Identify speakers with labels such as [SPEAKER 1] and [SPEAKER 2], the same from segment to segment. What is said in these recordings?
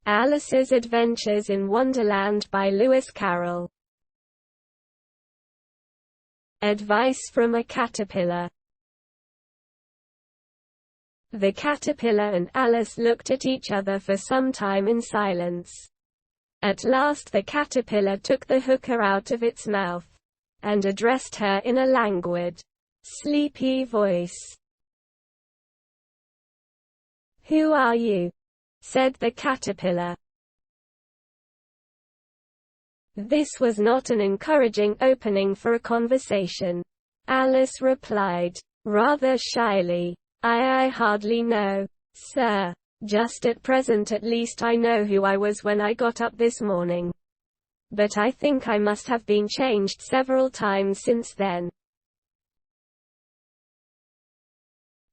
[SPEAKER 1] Alice's Adventures in Wonderland by Lewis Carroll. Advice from a Caterpillar. The caterpillar and Alice looked at each other for some time in silence. At last the caterpillar took the hookah out of its mouth, and addressed her in a languid, sleepy voice. "Who are you?" said the caterpillar. This was not an encouraging opening for a conversation. Alice replied, rather shyly, I hardly know, sir. Just at present at least I know who I was when I got up this morning. But I think I must have been changed several times since then."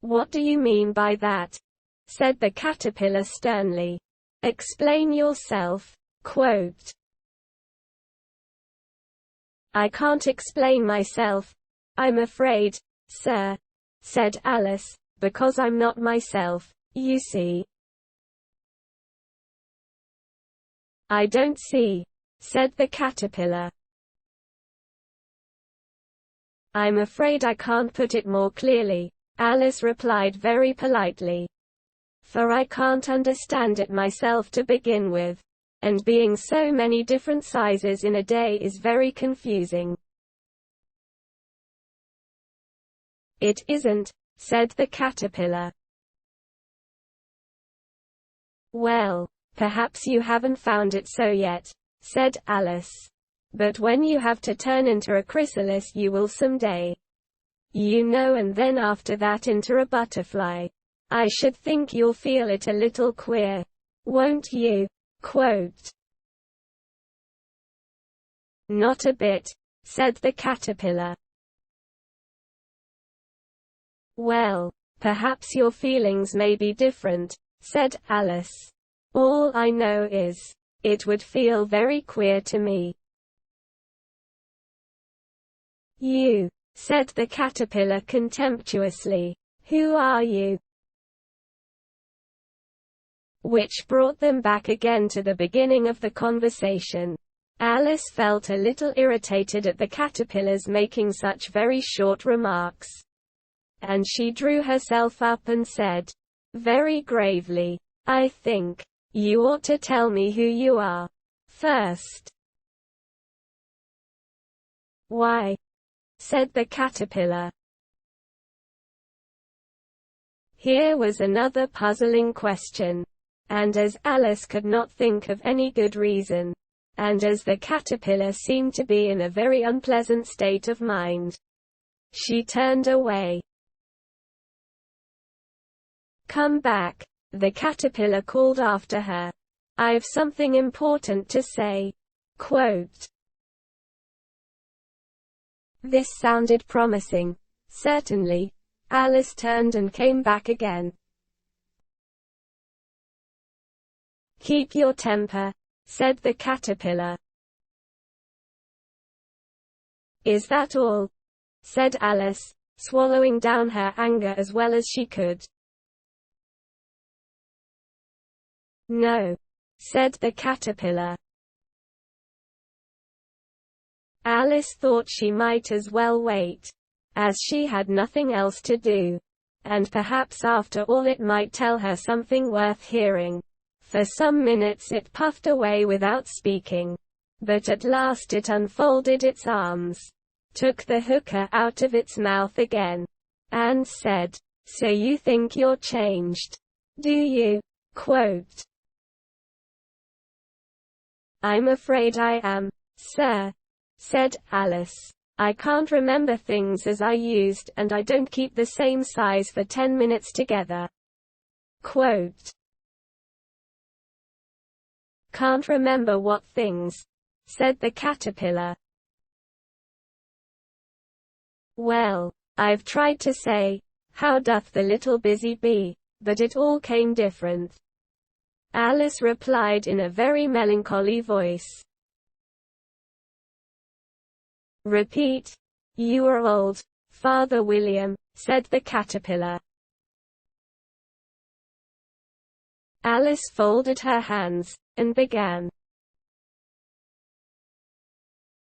[SPEAKER 1] "What do you mean by that?" said the caterpillar sternly. "Explain yourself." Quote, "I can't explain myself, I'm afraid, sir," said Alice, "because I'm not myself, you see." "I don't see," said the caterpillar. "I'm afraid I can't put it more clearly," Alice replied very politely. "For I can't understand it myself to begin with. And being so many different sizes in a day is very confusing." "It isn't," said the caterpillar. "Well, perhaps you haven't found it so yet," said Alice. "But when you have to turn into a chrysalis you will someday. You know, and then after that into a butterfly. I should think you'll feel it a little queer. Won't you?" Quote, "Not a bit," said the caterpillar. "Well, perhaps your feelings may be different," said Alice. "All I know is, it would feel very queer to me." "You," said the caterpillar contemptuously. "Who are you?" Which brought them back again to the beginning of the conversation. Alice felt a little irritated at the caterpillars making such very short remarks. And she drew herself up and said, very gravely, "I think you ought to tell me who you are first." "Why?" said the caterpillar. Here was another puzzling question. And as Alice could not think of any good reason, and as the caterpillar seemed to be in a very unpleasant state of mind, she turned away. "Come back," the caterpillar called after her. "I've something important to say." Quote. This sounded promising. Certainly. Alice turned and came back again. "Keep your temper," said the caterpillar. "Is that all?" said Alice, swallowing down her anger as well as she could. "No," said the caterpillar. Alice thought she might as well wait, as she had nothing else to do, and perhaps after all it might tell her something worth hearing. For some minutes it puffed away without speaking, but at last it unfolded its arms, took the hookah out of its mouth again, and said, "So you think you're changed, do you?" Quote, "I'm afraid I am, sir," said Alice. "I can't remember things as I used, and I don't keep the same size for 10 minutes together." Quote, "Can't remember what things?" said the caterpillar. "Well, I've tried to say, 'How doth the little busy bee?' but it all came different." Alice replied in a very melancholy voice. "Repeat. You are old, Father William," said the caterpillar. Alice folded her hands, and began.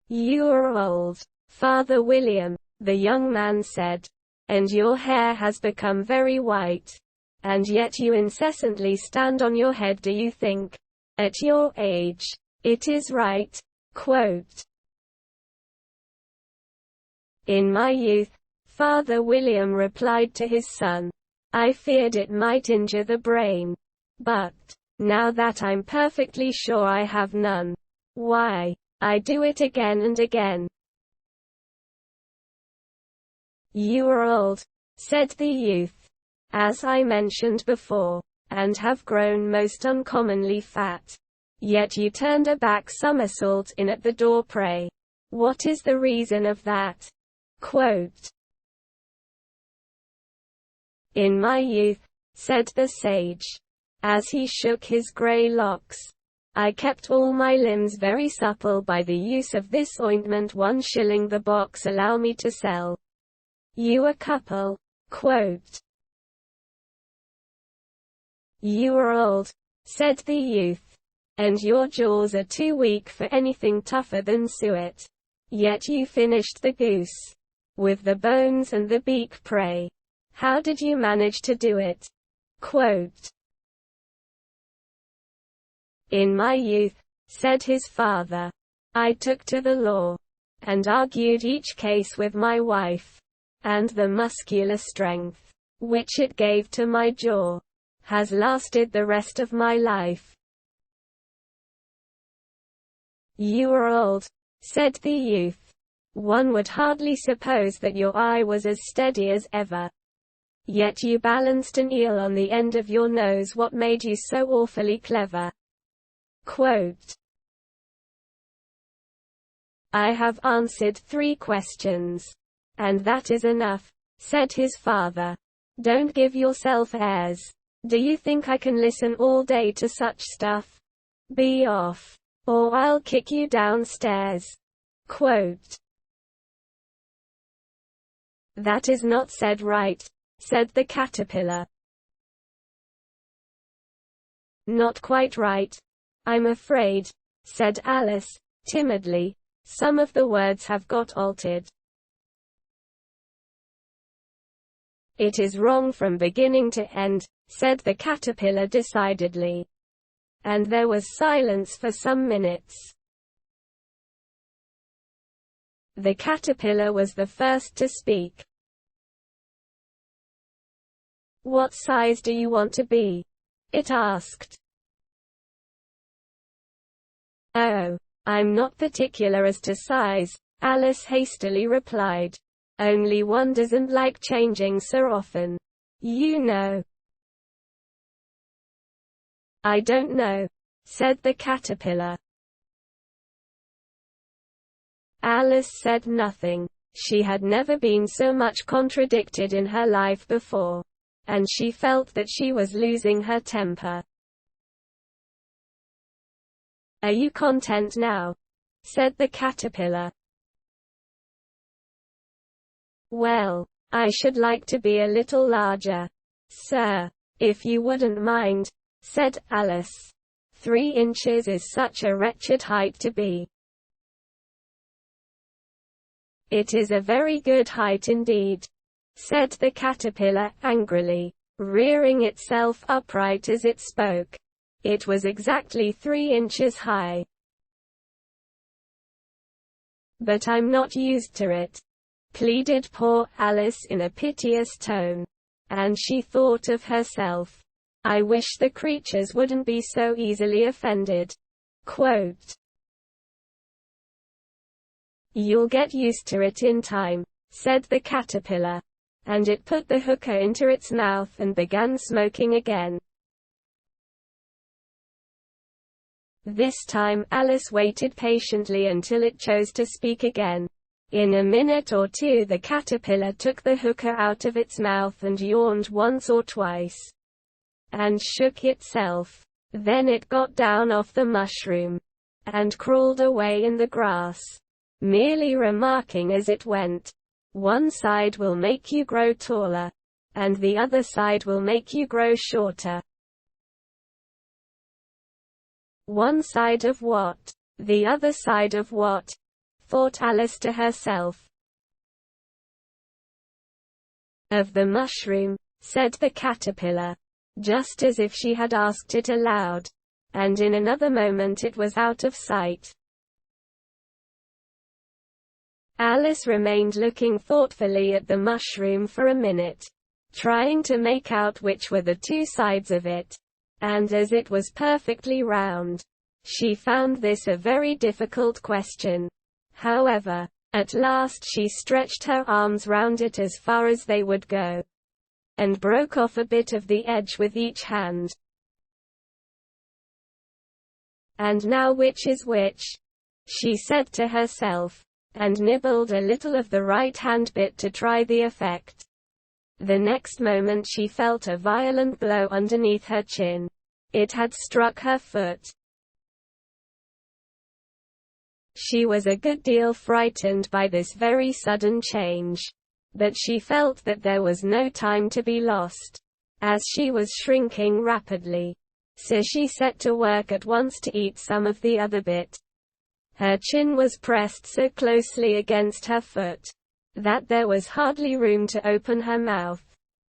[SPEAKER 1] "You are old, Father William," the young man said, "and your hair has become very white. And yet you incessantly stand on your head. Do you think, at your age, it is right?" Quote, "In my youth," Father William replied to his son, "I feared it might injure the brain. But, now that I'm perfectly sure I have none, why, I do it again and again." "You are old," said the youth, "as I mentioned before, and have grown most uncommonly fat. Yet you turned a back somersault in at the door. Pray, what is the reason of that?" Quote, "In my youth," said the sage, as he shook his grey locks, "I kept all my limbs very supple by the use of this ointment. 1 shilling the box. Allow me to sell you a couple." Quote, "You are old," said the youth, "and your jaws are too weak for anything tougher than suet. Yet you finished the goose with the bones and the beak. Pray, how did you manage to do it?" Quote, "In my youth," said his father, "I took to the law, and argued each case with my wife, and the muscular strength which it gave to my jaw has lasted the rest of my life." "You are old," said the youth. "One would hardly suppose that your eye was as steady as ever. Yet you balanced an eel on the end of your nose. What made you so awfully clever?" Quote, "I have answered 3 questions. And that is enough," said his father. "Don't give yourself airs. Do you think I can listen all day to such stuff? Be off, or I'll kick you downstairs." Quote, "That is not said right," said the caterpillar. "Not quite right, I'm afraid," said Alice, timidly. "Some of the words have got altered." "It is wrong from beginning to end," said the caterpillar decidedly. And there was silence for some minutes. The caterpillar was the first to speak. "What size do you want to be?" it asked. "Oh, I'm not particular as to size," Alice hastily replied. "Only one doesn't like changing so often, you know." "I don't know," said the caterpillar. Alice said nothing. She had never been so much contradicted in her life before, and she felt that she was losing her temper. "Are you content now?" said the caterpillar. "Well, I should like to be a little larger, sir, if you wouldn't mind," said Alice. 3 inches is such a wretched height to be." "It is a very good height indeed," said the caterpillar, angrily, rearing itself upright as it spoke. "It was exactly 3 inches high." "But I'm not used to it," pleaded poor Alice in a piteous tone. And she thought of herself. "I wish the creatures wouldn't be so easily offended." Quote, "You'll get used to it in time," said the caterpillar. And it put the hookah into its mouth and began smoking again. This time Alice waited patiently until it chose to speak again. In a minute or 2 the caterpillar took the hookah out of its mouth and yawned once or twice, and shook itself. Then it got down off the mushroom, and crawled away in the grass, merely remarking as it went, "One side will make you grow taller, and the other side will make you grow shorter." One side of what? The other side of what? Thought Alice to herself. Of the mushroom, said the caterpillar, just as if she had asked it aloud. And in another moment it was out of sight. Alice remained looking thoughtfully at the mushroom for a minute, trying to make out which were the two sides of it. And as it was perfectly round, she found this a very difficult question. However, at last she stretched her arms round it as far as they would go, and broke off a bit of the edge with each hand. And now which is which? She said to herself, and nibbled a little of the right-hand bit to try the effect. The next moment she felt a violent blow underneath her chin. It had struck her foot. She was a good deal frightened by this very sudden change, but she felt that there was no time to be lost, as she was shrinking rapidly. So she set to work at once to eat some of the other bit. Her chin was pressed so closely against her foot that there was hardly room to open her mouth.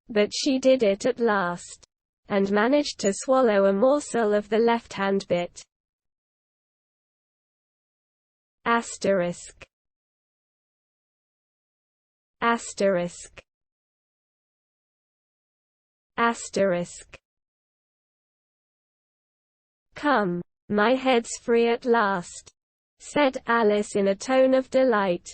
[SPEAKER 1] But she did it at last, and managed to swallow a morsel of the left-hand bit. Asterisk. Asterisk. Asterisk. Come, my head's free at last, said Alice in a tone of delight,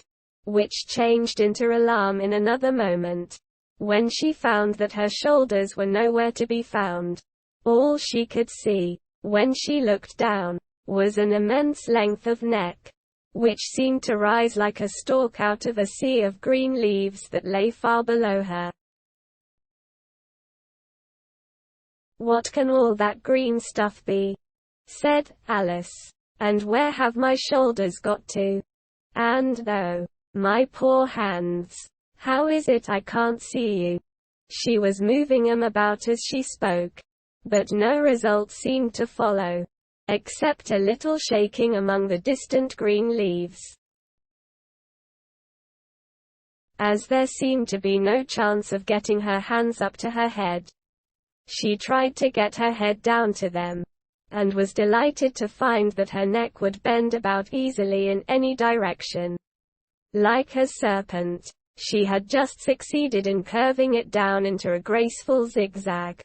[SPEAKER 1] which changed into alarm in another moment, when she found that her shoulders were nowhere to be found. All she could see, when she looked down, was an immense length of neck, which seemed to rise like a stalk out of a sea of green leaves that lay far below her. What can all that green stuff be? Said Alice. And where have my shoulders got to? And oh, my poor hands, how is it I can't see you? She was moving them about as she spoke, but no result seemed to follow, except a little shaking among the distant green leaves. As there seemed to be no chance of getting her hands up to her head, she tried to get her head down to them, and was delighted to find that her neck would bend about easily in any direction. Like a serpent, she had just succeeded in curving it down into a graceful zigzag,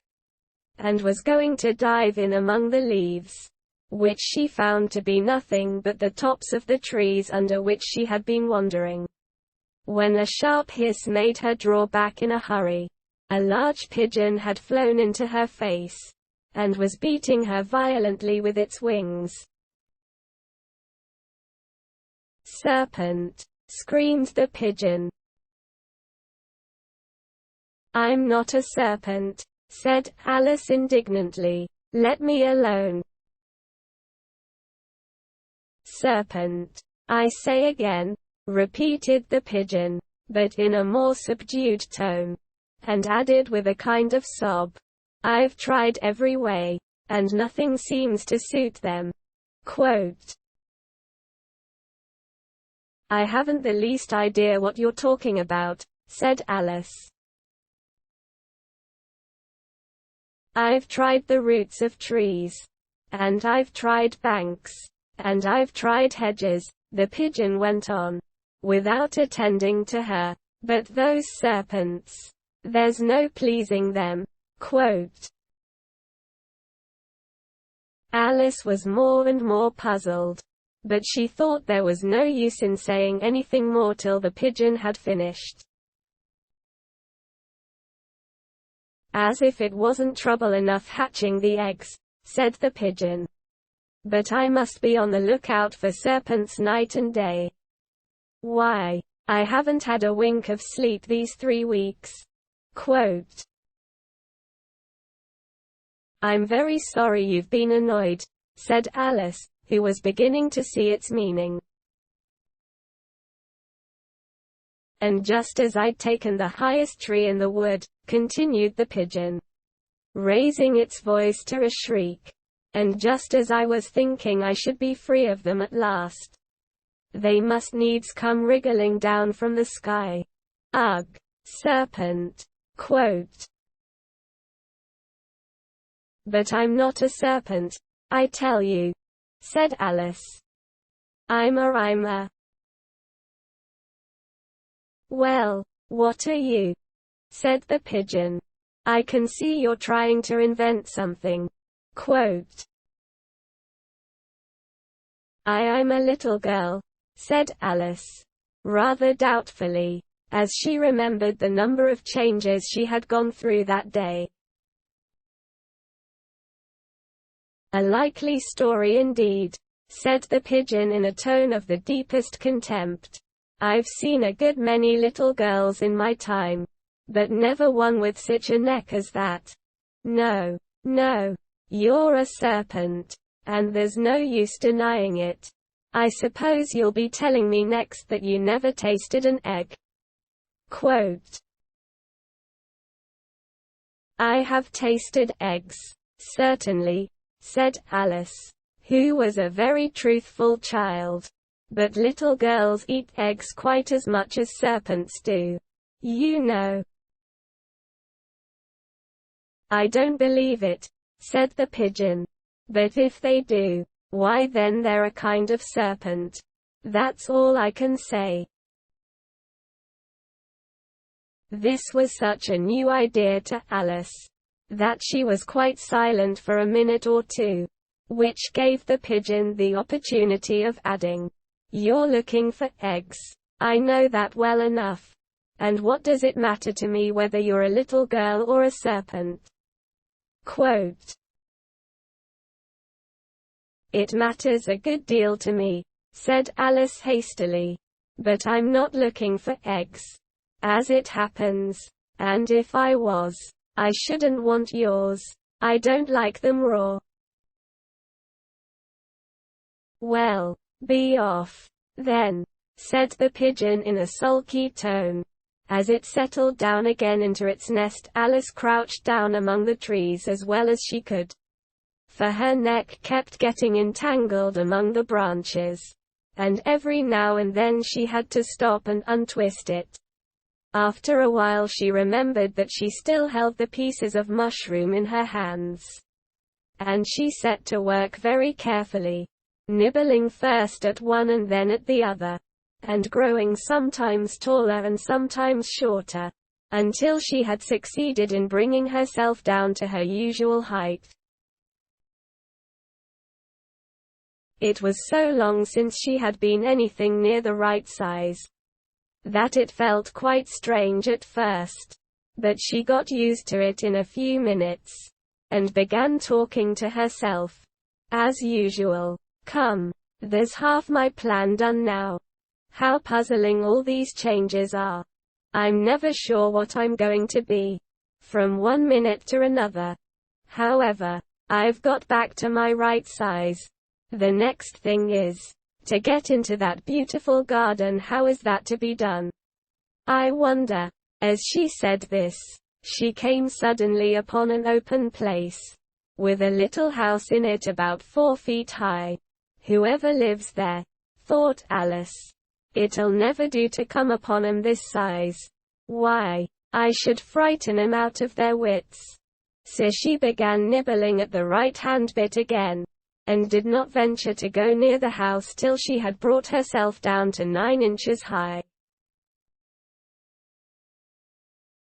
[SPEAKER 1] and was going to dive in among the leaves, which she found to be nothing but the tops of the trees under which she had been wandering, when a sharp hiss made her draw back in a hurry. A large pigeon had flown into her face, and was beating her violently with its wings. "Serpent!" screamed the pigeon. "I'm not a serpent," said Alice indignantly. "Let me alone." "Serpent, I say again," repeated the pigeon, but in a more subdued tone, and added with a kind of sob, "I've tried every way, and nothing seems to suit them." Quote, "I haven't the least idea what you're talking about," said Alice. "I've tried the roots of trees, and I've tried banks, and I've tried hedges," the pigeon went on, without attending to her. "But those serpents, there's no pleasing them." Quote. Alice was more and more puzzled, but she thought there was no use in saying anything more till the pigeon had finished. "As if it wasn't trouble enough hatching the eggs," said the pigeon. "But I must be on the lookout for serpents night and day. Why, I haven't had a wink of sleep these 3 weeks." Quote. "I'm very sorry you've been annoyed," said Alice, who was beginning to see its meaning. "And just as I'd taken the highest tree in the wood," continued the pigeon, raising its voice to a shriek, and just as I was thinking I should be free of them at last, they must needs come wriggling down from the sky. Ugh! Serpent. Quote. But I'm not a serpent, I tell you, said Alice. I'm a. Well, what are you? Said the pigeon. I can see you're trying to invent something. Quote. I'm a little girl, said Alice, rather doubtfully, as she remembered the number of changes she had gone through that day. A likely story indeed, said the pigeon in a tone of the deepest contempt. I've seen a good many little girls in my time, but never one with such a neck as that. No, no, you're a serpent, and there's no use denying it. I suppose you'll be telling me next that you never tasted an egg. Quote. I have tasted eggs, certainly, said Alice, who was a very truthful child. But little girls eat eggs quite as much as serpents do. You know. I don't believe it, said the pigeon. But if they do, why then they're a kind of serpent. That's all I can say. This was such a new idea to Alice, that she was quite silent for a minute or two, which gave the pigeon the opportunity of adding, You're looking for eggs. I know that well enough. And what does it matter to me whether you're a little girl or a serpent? Quote. It matters a good deal to me, said Alice hastily. But I'm not looking for eggs, as it happens. And if I was, I shouldn't want yours. I don't like them raw. Well, be off, then, said the pigeon in a sulky tone. As it settled down again into its nest, Alice crouched down among the trees as well as she could, for her neck kept getting entangled among the branches, and every now and then she had to stop and untwist it. After a while she remembered that she still held the pieces of mushroom in her hands, and she set to work very carefully, nibbling first at one and then at the other, and growing sometimes taller and sometimes shorter, until she had succeeded in bringing herself down to her usual height. It was so long since she had been anything near the right size, that it felt quite strange at first, but she got used to it in a few minutes, and began talking to herself, as usual. Come, there's half my plan done now. How puzzling all these changes are. I'm never sure what I'm going to be, from one minute to another. However, I've got back to my right size. The next thing is to get into that beautiful garden. How is that to be done? I wonder. As she said this, she came suddenly upon an open place, with a little house in it about 4 feet high. Whoever lives there, thought Alice. It'll never do to come upon 'em this size. Why, I should frighten 'em out of their wits. So she began nibbling at the right-hand bit again, and did not venture to go near the house till she had brought herself down to 9 inches high.